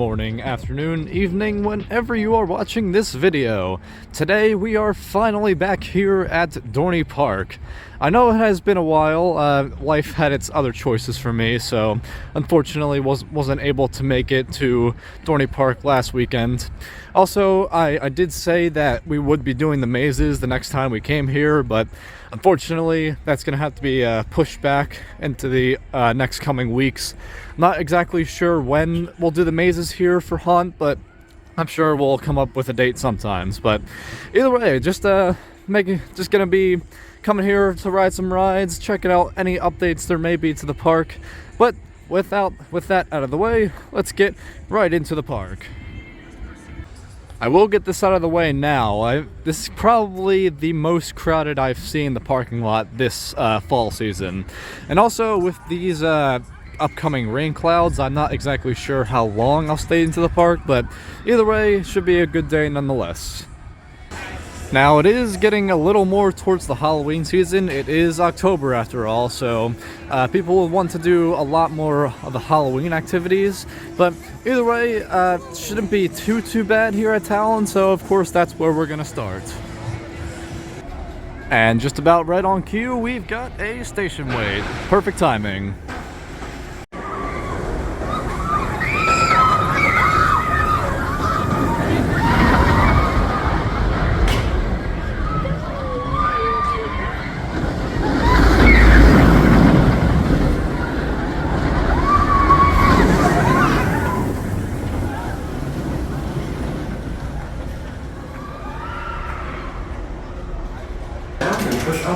morning, afternoon, evening, whenever you are watching this video. Today we are finally back here at Dorney Park. I know it has been a while. Life had its other choices for me, so unfortunately wasn't able to make it to Dorney Park last weekend. Also, I did say that we would be doing the mazes the next time we came here, but unfortunately that's going to have to be pushed back into the next coming weeks. Not exactly sure when we'll do the mazes here for Haunt, but I'm sure we'll come up with a date sometimes. But either way, just gonna be coming here to ride some rides, checking out any updates there may be to the park. But with that out of the way, let's get right into the park. I will get this out of the way now. This is probably the most crowded I've seen the parking lot this fall season. And also with these upcoming rain clouds, I'm not exactly sure how long I'll stay into the park, but either way, it should be a good day nonetheless. Now, it is getting a little more towards the Halloween season. It is October after all, so people will want to do a lot more of the Halloween activities. But either way, it shouldn't be too bad here at Talon, so of course that's where we're gonna start. And just about right on cue, we've got a station wait. Perfect timing.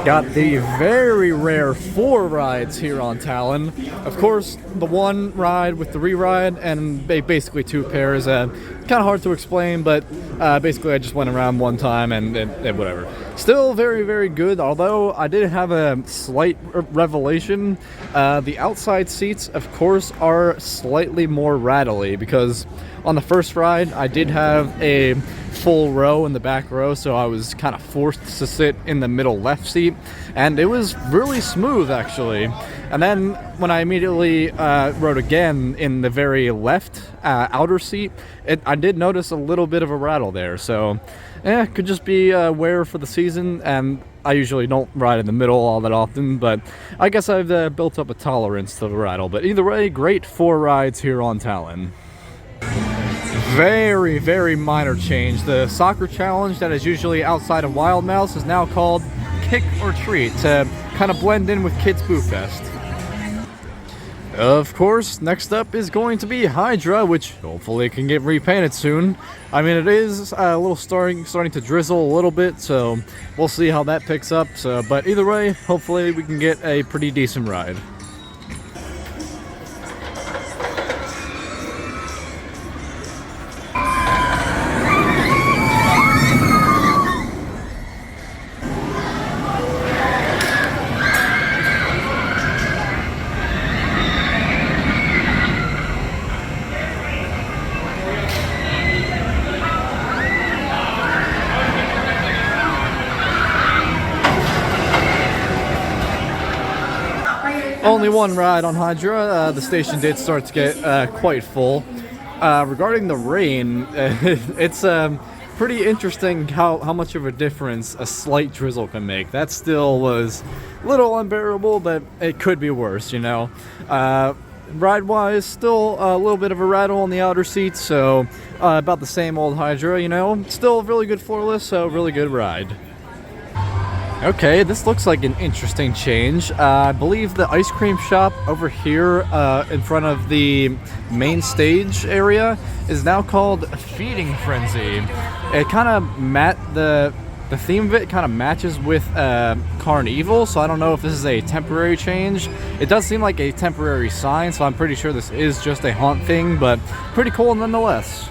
Got the very rare 4 rides here on Talon. Of course, the one ride with the re-ride and basically 2 pairs. Kind of hard to explain, but basically I just went around one time and whatever. Still very, very good, although I did have a slight revelation. The outside seats, of course, are slightly more rattly because on the first ride I did have a full row in the back row, so I was kind of forced to sit in the middle left seat, and it was really smooth actually. And then when I immediately rode again in the very left outer seat, I did notice a little bit of a rattle there, so it could just be wear for the season, and I usually don't ride in the middle all that often, but I guess I've built up a tolerance to the rattle. But either way, great 4 rides here on Talon. Very, very minor change. The soccer challenge that is usually outside of Wild Mouse is now called Kick or Treat to kind of blend in with Kids Boo Fest. Of course, next up is going to be Hydra, which hopefully can get repainted soon. I mean, it is a little starting to drizzle a little bit, so we'll see how that picks up. But either way, hopefully we can get a pretty decent ride. Only one ride on Hydra. The station did start to get quite full. Regarding the rain, it's pretty interesting how much of a difference a slight drizzle can make. That still was a little unbearable, but it could be worse, you know. Ride-wise, still a little bit of a rattle on the outer seats, so about the same old Hydra, you know. Still really good floorless, so really good ride. Okay, this looks like an interesting change. I believe the ice cream shop over here in front of the main stage area is now called Feeding Frenzy. It kind of the theme of it kind of matches with Carnival, so I don't know if this is a temporary change. It does seem like a temporary sign, so I'm pretty sure this is just a Haunt thing, but pretty cool nonetheless.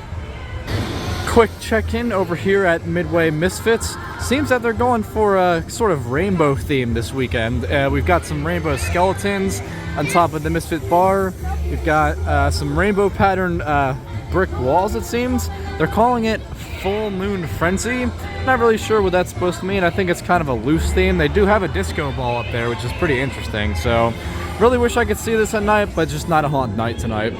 Quick check-in over here at Midway Misfits. Seems that they're going for a sort of rainbow theme this weekend. We've got some rainbow skeletons on top of the Misfit bar. We've got some rainbow pattern brick walls, it seems. They're calling it Full Moon Frenzy. Not really sure what that's supposed to mean. I think it's kind of a loose theme. They do have a disco ball up there, which is pretty interesting. So really wish I could see this at night, but just not a Haunt night tonight.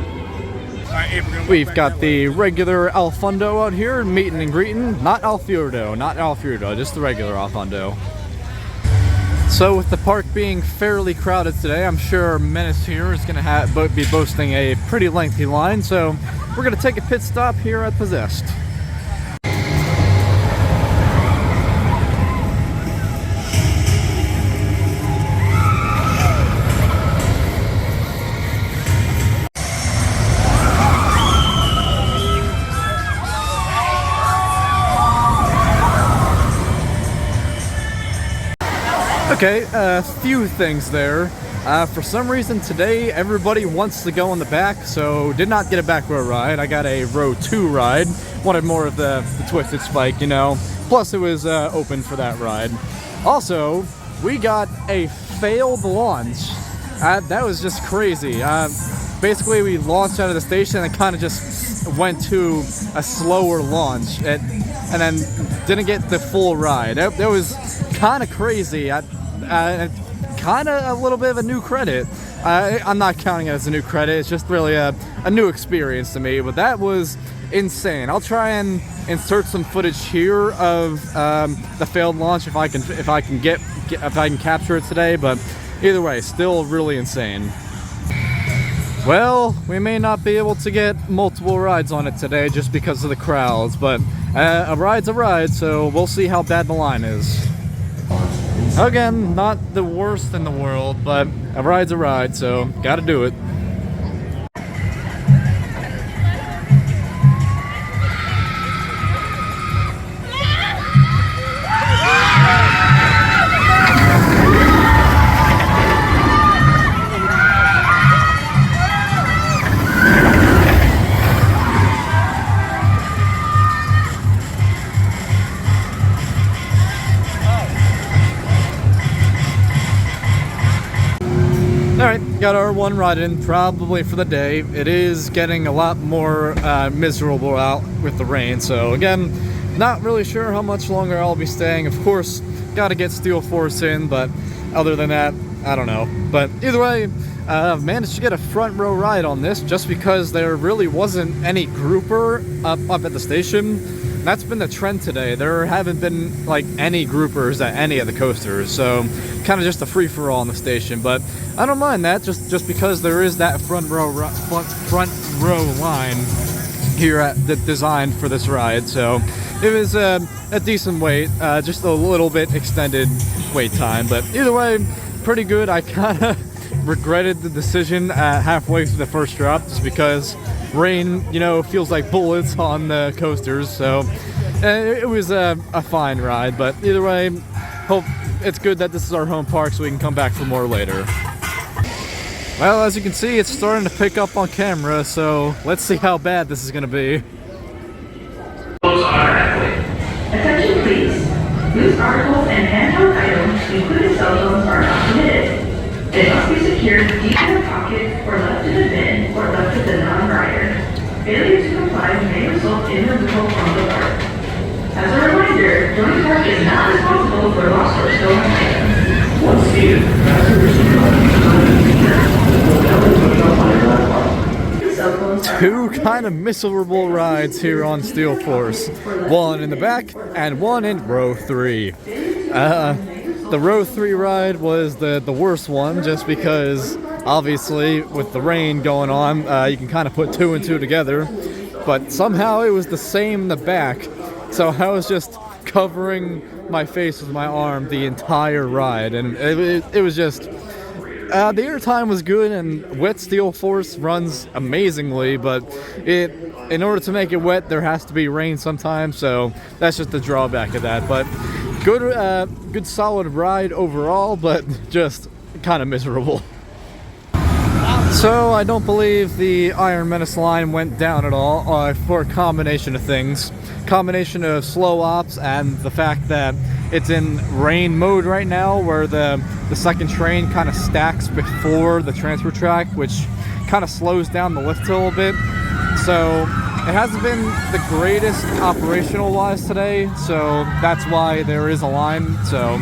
We've got the regular Alfundo out here, meeting and greeting. Not Alfredo, just the regular Alfundo. So with the park being fairly crowded today, I'm sure Menace here is going to be boasting a pretty lengthy line, so we're going to take a pit stop here at Possessed. Okay, a few things there. For some reason today, everybody wants to go in the back, so did not get a back row ride. I got a row 2 ride. Wanted more of the twisted spike, you know. Plus it was open for that ride. Also, we got a failed launch. That was just crazy. Basically, we launched out of the station and kind of just went to a slower launch and then didn't get the full ride. That was kind of crazy. Kind of a little bit of a new credit. I'm not counting it as a new credit. It's just really a new experience to me. But that was insane. I'll try and insert some footage here of the failed launch if I can capture it today. But either way, still really insane. Well, we may not be able to get multiple rides on it today just because of the crowds, but a ride's a ride, so we'll see how bad the line is. Again, not the worst in the world, but a ride's a ride, so gotta do it. Alright, got our one ride in probably for the day. It is getting a lot more miserable out with the rain, so again, not really sure how much longer I'll be staying. Of course, gotta get Steel Force in, but other than that, I don't know. But either way, I've managed to get a front row ride on this just because there really wasn't any grouper up at the station. That's been the trend today. There haven't been like any groupers at any of the coasters, so kind of just a free-for-all on the station. But I don't mind that, just because there is that front row line here at the design for this ride. So it was a decent wait, just a little bit extended wait time. But either way, pretty good. I kind of regretted the decision halfway through the first drop, just because rain, you know, feels like bullets on the coasters. So it was a fine ride, but either way, hope it's good that this is our home park so we can come back for more later. Well, as you can see, it's starting to pick up on camera, so let's see how bad this is going to be. Attention please. Loose articles and handheld items, including cell phones, are not permitted. They must be secured deep in the pocket or left in the bin or left with the non-rider. Failure to comply may result in removal from the park. As a reminder, Dorney Park is not responsible for lost or stolen items. Once seated, passengers Two kind of miserable rides here on Steel Force. One in the back and one in row 3. The row 3 ride was the worst one, just because obviously with the rain going on, you can kind of put 2 and 2 together. But somehow it was the same in the back, so I was just covering my face with my arm the entire ride, and it was just the airtime was good, and wet Steel Force runs amazingly, but in order to make it wet, there has to be rain sometimes, so that's just the drawback of that. But good solid ride overall, but just kind of miserable. So I don't believe the Iron Menace line went down at all, for a combination of things. Combination of slow ops and the fact that it's in rain mode right now, where the second train kind of stacks before the transfer track, which kind of slows down the lift a little bit. So it hasn't been the greatest operational wise today, so that's why there is a line. So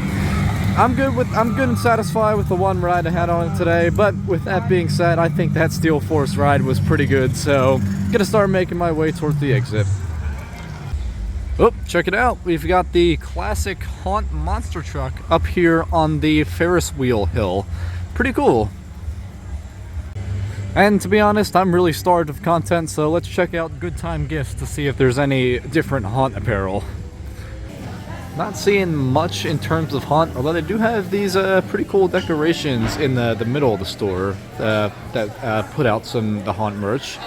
I'm good and satisfied with the one ride I had on it today, but with that being said, I think that Steel Force ride was pretty good, so I'm gonna start making my way towards the exit. Oh, check it out. We've got the classic Haunt monster truck up here on the Ferris wheel hill. Pretty cool. And to be honest, I'm really starved of content, so let's check out Good Time Gifts to see if there's any different Haunt apparel. Not seeing much in terms of Haunt, although they do have these pretty cool decorations in the middle of the store that put out the Haunt merch.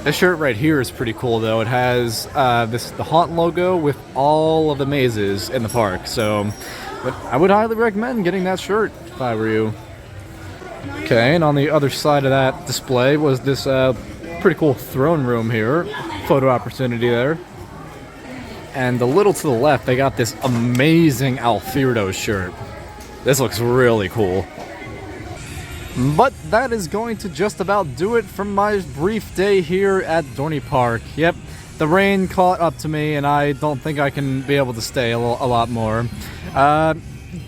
This shirt right here is pretty cool though. It has the Haunt logo with all of the mazes in the park, so I would highly recommend getting that shirt if I were you. Okay, and on the other side of that display was this pretty cool throne room here. Photo opportunity there. And a little to the left, they got this amazing Alfredo shirt. This looks really cool. But that is going to just about do it for my brief day here at Dorney Park. Yep, the rain caught up to me, and I don't think I can be able to stay a lot more.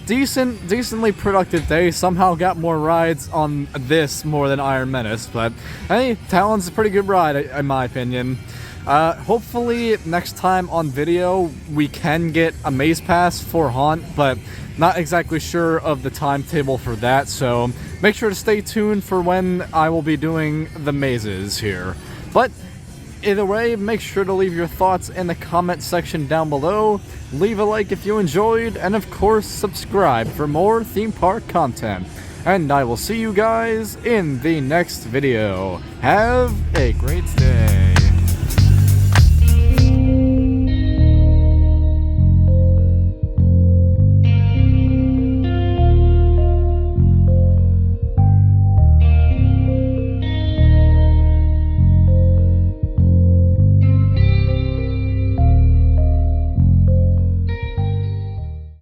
Decently productive day. Somehow got more rides on this more than Iron Menace, but hey, Talon's a pretty good ride in my opinion. Hopefully next time on video we can get a maze pass for Haunt, but not exactly sure of the timetable for that, so make sure to stay tuned for when I will be doing the mazes here. But either way, make sure to leave your thoughts in the comment section down below, leave a like if you enjoyed, and of course subscribe for more theme park content. And I will see you guys in the next video. Have a great day.